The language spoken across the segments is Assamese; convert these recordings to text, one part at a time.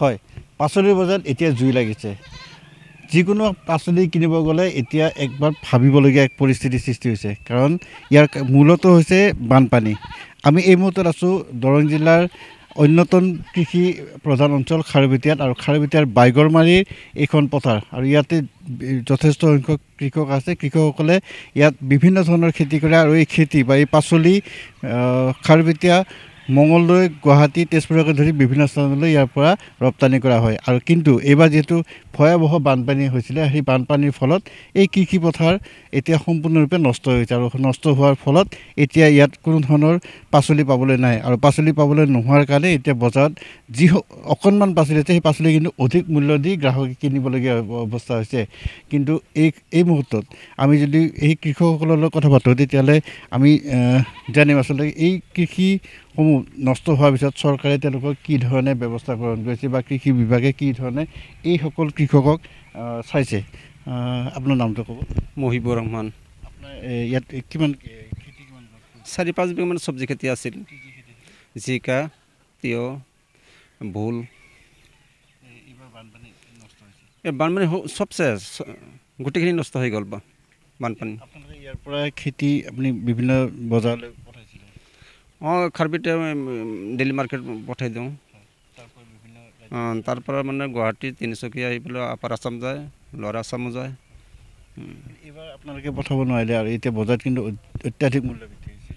হয় পাচলিৰ বজাৰত এতিয়া জুই লাগিছে যিকোনো পাচলি কিনিব গ'লে এতিয়া একবাৰ ভাবিবলগীয়া এক পৰিস্থিতিৰ সৃষ্টি হৈছে কাৰণ ইয়াৰ মূলত হৈছে বানপানী আমি এই মুহূৰ্তত আছোঁ দৰং জিলাৰ অন্যতম কৃষি প্ৰধান অঞ্চল খাৰুপেটীয়াত আৰু খাৰুপেটীয়াৰ বাইগৰমাৰীৰ এইখন পথাৰ আৰু ইয়াতে যথেষ্ট সংখ্যক কৃষক আছে কৃষকসকলে ইয়াত বিভিন্ন ধৰণৰ খেতি কৰে আৰু এই খেতি বা এই পাচলি খাৰুপেটীয়া মঙলদৈ গুৱাহাটী তেজপুৰকে ধৰি বিভিন্ন স্থানলৈ ইয়াৰ পৰা ৰপ্তানি কৰা হয় আৰু কিন্তু এইবাৰ যেহেতু ভয়াৱহ বানপানী হৈছিলে সেই বানপানীৰ ফলত এই কৃষি পথাৰ এতিয়া সম্পূৰ্ণৰূপে নষ্ট হৈছে আৰু নষ্ট হোৱাৰ ফলত এতিয়া ইয়াত কোনো ধৰণৰ পাচলি পাবলৈ নাই আৰু পাচলি পাবলৈ নোহোৱাৰ কাৰণে এতিয়া বজাৰত যি অকণমান পাচলি আছে সেই পাচলি কিন্তু অধিক মূল্য দি গ্ৰাহকে কিনিবলগীয়া অৱস্থা হৈছে কিন্তু এই মুহূৰ্তত আমি যদি এই কৃষকসকলৰ লগত কথা পাতোঁ তেতিয়াহ'লে আমি জানিম আচলতে এই কৃষিসমূহ নষ্ট হোৱাৰ পিছত চৰকাৰে তেওঁলোকক কি ধৰণে ব্যৱস্থা গ্ৰহণ কৰিছে বা কৃষি বিভাগে কি ধৰণে এইসকল কৃষকক চাইছে আপোনাৰ নামটো ক'ব মহিবুৰ ৰহমান আপোনাৰ ইয়াত কিমান খেতি কিমান 4-5 বিঘামান চব্জি খেতি আছিল জিকা তিয়হ ভোল এইবাৰ বানপানী নষ্ট হৈছে এই বানপানী চবচে গোটেইখিনি নষ্ট হৈ গ'ল বা বানপানী আপোনালোকে ইয়াৰ পৰা খেতি আপুনি বিভিন্ন বজাৰলৈ পঠাইছিলে খাৰুপেটীয়া ডেইলি মাৰ্কেট পঠাই দিওঁ তাৰ পৰা মানে গুৱাহাটী তিনিচুকীয়া আহি পেলাই আপাৰ আছাম যায় লৱাৰ আছামো যায় এইবাৰ আপোনালোকে পঠাব নোৱাৰিলে আৰু এতিয়া বজাৰত কিন্তু অত্যাধিক মূল্য বৃদ্ধি হৈছে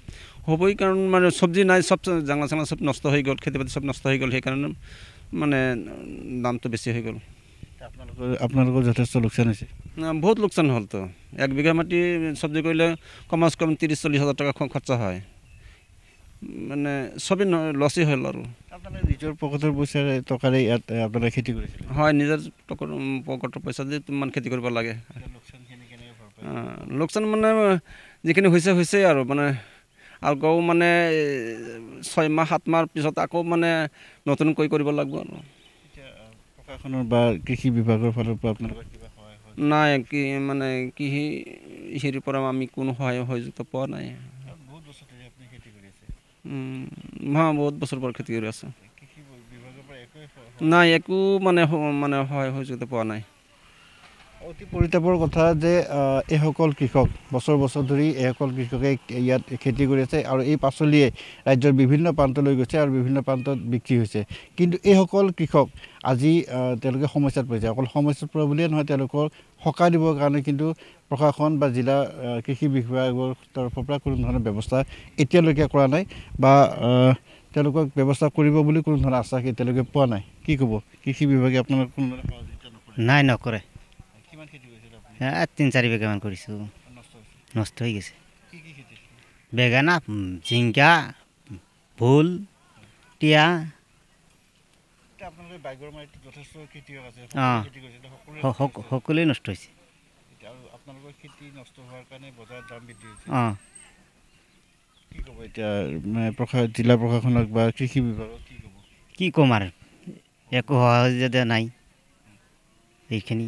হ'বই কাৰণ মানে চব্জি নাই চব জাঙা চাঙা চব নষ্ট হৈ গ'ল খেতি বাতি চব নষ্ট হৈ গ'ল সেইকাৰণে মানে দামটো বেছি হৈ গ'ল আপোনালোকৰ যথেষ্ট লোকচান হৈছে বহুত লোকচান হ'লতো 1 বিঘা মাটি চব্জি কৰিলে কমাচ কম 30-40 হাজাৰ টকা খৰচা হয় মানে চবেই লছেই হ'ল আৰু আপোনালোকে নিজৰ পকেটৰ পইচাৰে টকাৰে ইয়াত আপোনালোকে খেতি কৰিছিল হয় নিজৰ পকেটৰ পইচা দি ইমান খেতি কৰিব লাগে লোকচান মানে যিখিনি হৈছে আৰু মানে আকৌ মানে 6 মাহ 7 মাহৰ পিছত আকৌ মানে নতুনকৈ কৰিব লাগিব আৰু প্ৰশাসনৰ বা কৃষি বিভাগৰ ফালৰ পৰা আপোনালোকৰ কিবা সহায় হয় নাই কি মানে কৃষি হেৰিৰ পৰা আমি কোনো সহায় সহযোগ পোৱা নাই বহুত বছৰ ধৰি আপুনি খেতি কৰি আছে বহুত বছৰ পৰা খেতি কৰি আছে কৃষি বিভাগৰ পৰা নাই একো মানে সহায় সহযোগিতা পোৱা নাই অতি পৰিতাপৰ কথা যে এইসকল কৃষক বছৰ ধৰি এইসকল কৃষকে ইয়াত খেতি কৰি আছে আৰু এই পাচলিয়ে ৰাজ্যৰ বিভিন্ন প্ৰান্তলৈ গৈছে আৰু বিভিন্ন প্ৰান্তত বিক্ৰী হৈছে কিন্তু এইসকল কৃষক আজি তেওঁলোকে সমস্যাত পৰিছে অকল সমস্যাত পৰা বুলিয়ে নহয় তেওঁলোকৰ সকাহ দিবৰ কাৰণে কিন্তু প্ৰশাসন বা জিলা কৃষি বিভাগৰ তৰফৰ পৰা কোনো ধৰণৰ ব্যৱস্থা এতিয়ালৈকে কৰা নাই বা তেওঁলোকক ব্যৱস্থা কৰিব বুলি কোনো ধৰণৰ আশ্বাস এতিয়ালৈকে পোৱা নাই কি ক'ব কৃষি বিভাগে আপোনালোক কোনো ধৰণৰ সহযোগিতা নকৰে নাই নকৰে 3-4 বিঘামান কৰিছোঁ নষ্ট হৈ গৈছে বেঙেনা জিংকা ভোল তিয়া সকলোৱে নষ্ট হৈছে জিলা প্ৰশাসনক বা কৃষি বিভাগক কি ক'ম আৰু একো সহযোগিতা নাই এইখিনি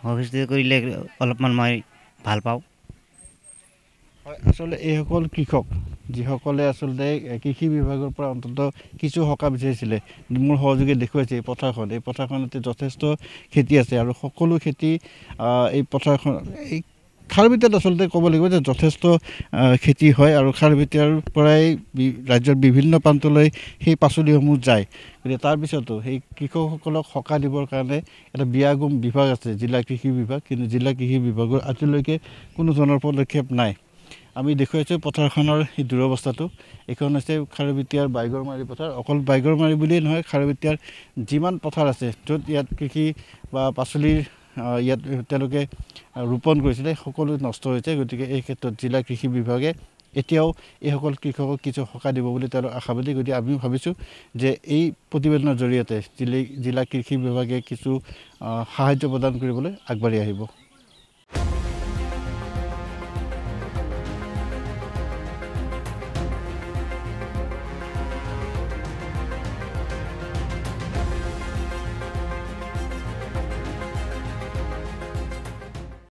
সহযোগিতা কৰিলে অলপমান মই ভাল পাওঁ হয় আচলতে এইসকল কৃষক যিসকলে আচলতে কৃষি বিভাগৰ পৰা অন্ততঃ কিছু সকাহ বিচাৰিছিলে মোৰ সহযোগী দেখুৱাইছে এই পথাৰখনতে যথেষ্ট খেতি আছে আৰু সকলো খেতি এই পথাৰখন এই খাৰুপেটীয়াত আচলতে ক'ব লাগিব যে যথেষ্ট খেতি হয় আৰু খাৰুপেটীয়াৰ পৰাই ৰাজ্যৰ বিভিন্ন প্ৰান্তলৈ সেই পাচলিসমূহ যায় গতিকে তাৰপিছতো সেই কৃষকসকলক সকাহ দিবৰ কাৰণে এটা বিয়াগোম বিভাগ আছে জিলা কৃষি বিভাগ কিন্তু জিলা কৃষি বিভাগৰ আজিলৈকে কোনো ধৰণৰ পদক্ষেপ নাই আমি দেখুৱাইছোঁ পথাৰখনৰ এই দুৰৱস্থাটো এইখন হৈছে খাৰুপেটীয়াৰ বাইগৰমাৰী পথাৰ অকল বাইগৰমাৰী বুলিয়েই নহয় খাৰুপেটীয়াৰ যিমান পথাৰ আছে য'ত ইয়াত কৃষি বা পাচলিৰ ইয়াত তেওঁলোকে ৰোপণ কৰিছিলে সকলো নষ্ট হৈছে গতিকে এই ক্ষেত্ৰত জিলা কৃষি বিভাগে এতিয়াও এইসকল কৃষকক কিছু সকাহ দিব বুলি তেওঁলোক আশাবাদী গতিকে আমিও ভাবিছোঁ যে এই প্ৰতিবেদনৰ জৰিয়তে জিলা কৃষি বিভাগে কিছু সাহায্য প্ৰদান কৰিবলৈ আগবাঢ়ি আহিব